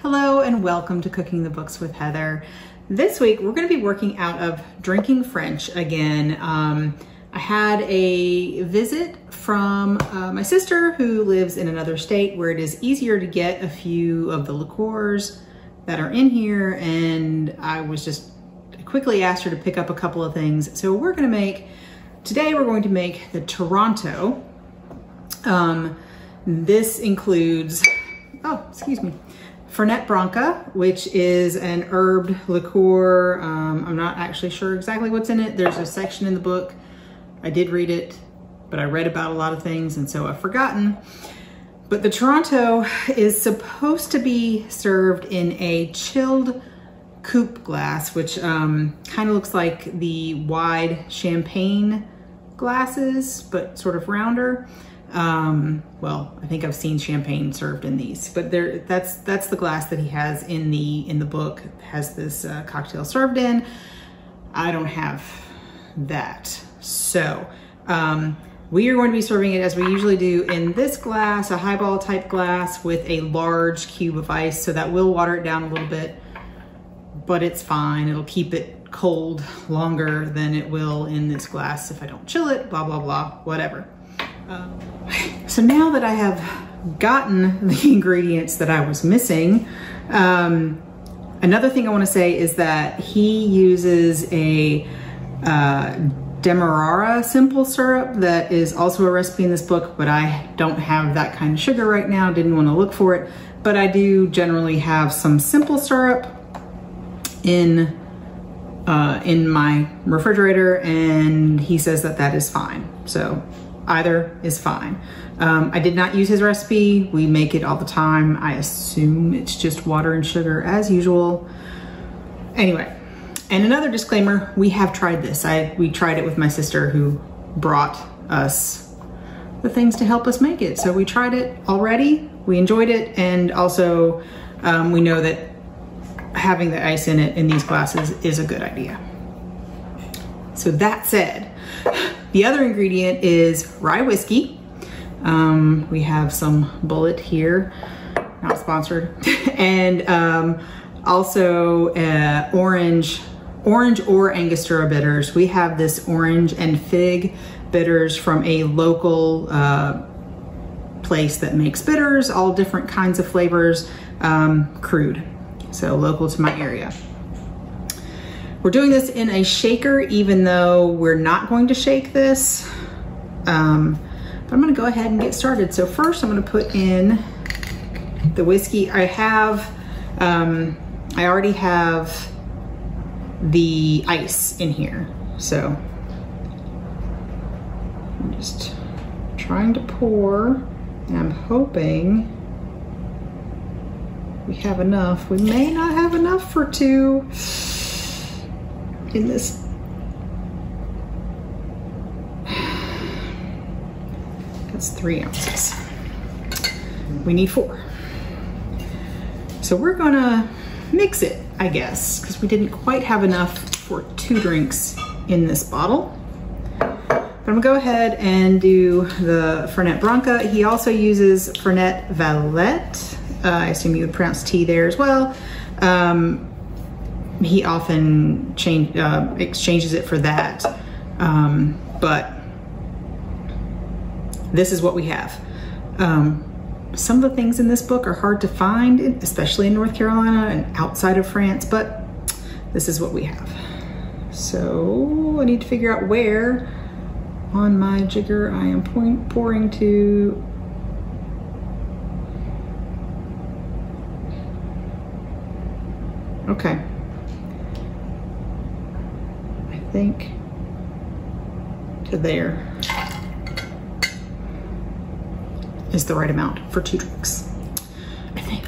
Hello and welcome to Cooking the Books with Heather. This week we're going to be working out of Drinking French again. I had a visit from my sister who lives in another state where it is easier to get a few of the liqueurs that are in here, and I quickly asked her to pick up a couple of things. So today we're going to make the Toronto. This includes, Fernet Branca, which is an herbed liqueur. I'm not actually sure exactly what's in it. There's a section in the book. I did read it, but I read about a lot of things and so I've forgotten. But the Toronto is supposed to be served in a chilled coupe glass, which kind of looks like the wide champagne glasses, but sort of rounder. Well, I think I've seen champagne served in these, but that's the glass that he has in the book, has this cocktail served in. I don't have that. So, we are going to be serving it as we usually do in this glass, a highball type glass with a large cube of ice. So that will water it down a little bit, but it's fine. It'll keep it cold longer than it will in this glass if I don't chill it, blah, blah, blah, whatever. So now that I have gotten the ingredients that I was missing, another thing I want to say is that he uses a Demerara simple syrup that is also a recipe in this book, but I don't have that kind of sugar right now, didn't want to look for it, but I do generally have some simple syrup in my refrigerator, and he says that that is fine. So either is fine. I did not use his recipe. We make it all the time. I assume it's just water and sugar as usual. Anyway, and another disclaimer, we have tried this. We tried it with my sister who brought us the things to help us make it. So we tried it already, we enjoyed it, and also we know that having the ice in it in these glasses is a good idea. So that said, the other ingredient is rye whiskey. We have some Bullet here, not sponsored, and also orange or Angostura bitters. We have this orange and fig bitters from a local place that makes bitters, all different kinds of flavors, crude, so local to my area. We're doing this in a shaker, even though we're not going to shake this. But I'm gonna go ahead and get started. So first I'm gonna put in the whiskey. I already have the ice in here. So I'm just trying to pour, and I'm hoping we have enough. We may not have enough for two in this. That's 3 ounces. We need 4. So we're gonna mix it, I guess, because we didn't quite have enough for 2 drinks in this bottle. But I'm gonna go ahead and do the Fernet Branca. He also uses Fernet Vallet. I assume you would pronounce T there as well. He often exchanges it for that, but this is what we have. Some of the things in this book are hard to find, especially in North Carolina and outside of France, but this is what we have. So I need to figure out where on my jigger I am pouring to. Okay. I think to there is the right amount for 2 drinks. I think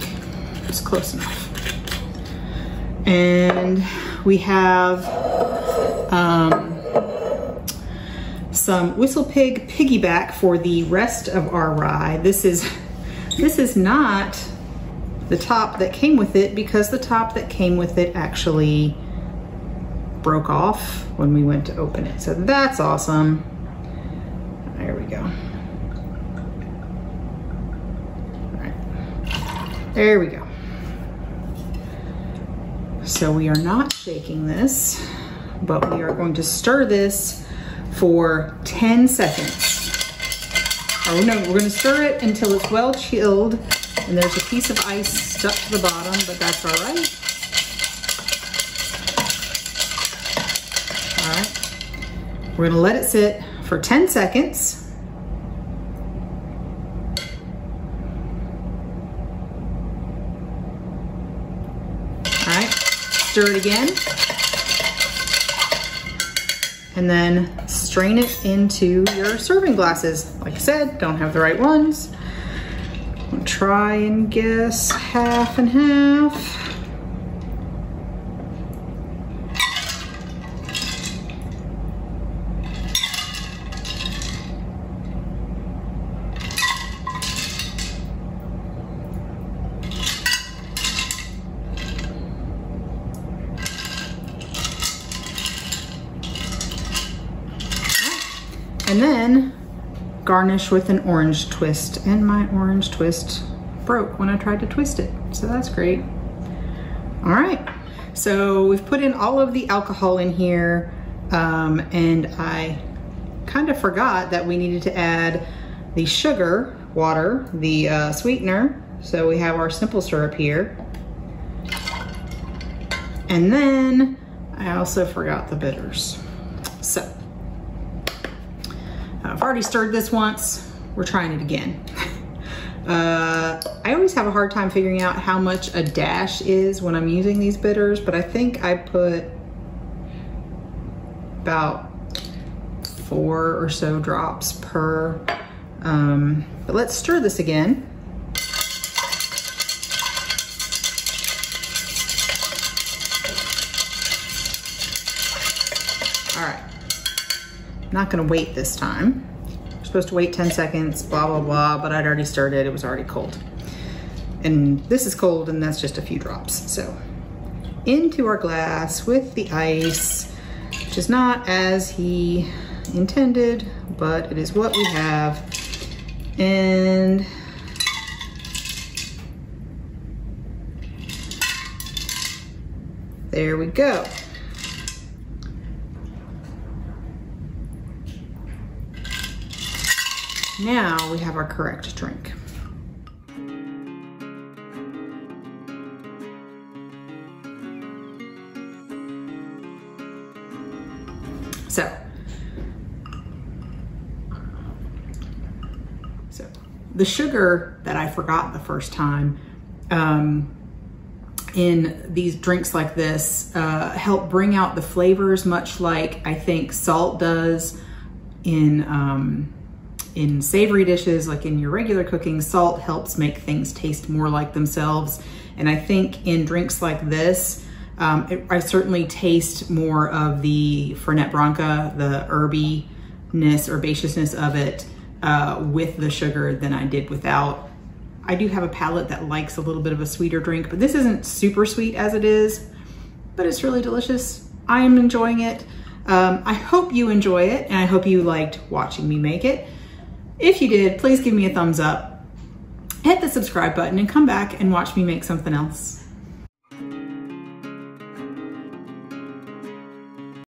it's close enough. And we have some Whistle Pig piggyback for the rest of our rye. This is not the top that came with it, because the top that came with it actually broke off when we went to open it. So that's awesome. There we go. All right. There we go. So we are not shaking this, but we are going to stir this for 10 seconds. Oh no, we're gonna stir it until it's well chilled, and there's a piece of ice stuck to the bottom, but that's all right. All right, we're gonna let it sit for 10 seconds. All right, stir it again. And then strain it into your serving glasses. Like I said, don't have the right ones. I'll try and guess half and half. And then garnish with an orange twist. And my orange twist broke when I tried to twist it. So that's great. All right, so we've put in all of the alcohol in here, and I kind of forgot that we needed to add the sugar, water, the sweetener. So we have our simple syrup here. And then I also forgot the bitters. So I've already stirred this once. We're trying it again. I always have a hard time figuring out how much a dash is when I'm using these bitters, but I think I put about 4 or so drops per. But let's stir this again. All right. Not gonna wait this time. We're supposed to wait 10 seconds, blah, blah, blah, but I'd already stirred it, it was already cold. And this is cold and that's just a few drops. So into our glass with the ice, which is not as he intended, but it is what we have. And there we go. Now we have our correct drink. So the sugar that I forgot the first time in these drinks like this help bring out the flavors, much like I think salt does in savory dishes. Like in your regular cooking, salt helps make things taste more like themselves. And I think in drinks like this, I certainly taste more of the Fernet Branca, the herbaceousness of it with the sugar than I did without. I do have a palate that likes a little bit of a sweeter drink, but this isn't super sweet as it is, but it's really delicious. I am enjoying it. I hope you enjoy it, and I hope you liked watching me make it. If you did, please give me a thumbs up, hit the subscribe button, and come back and watch me make something else.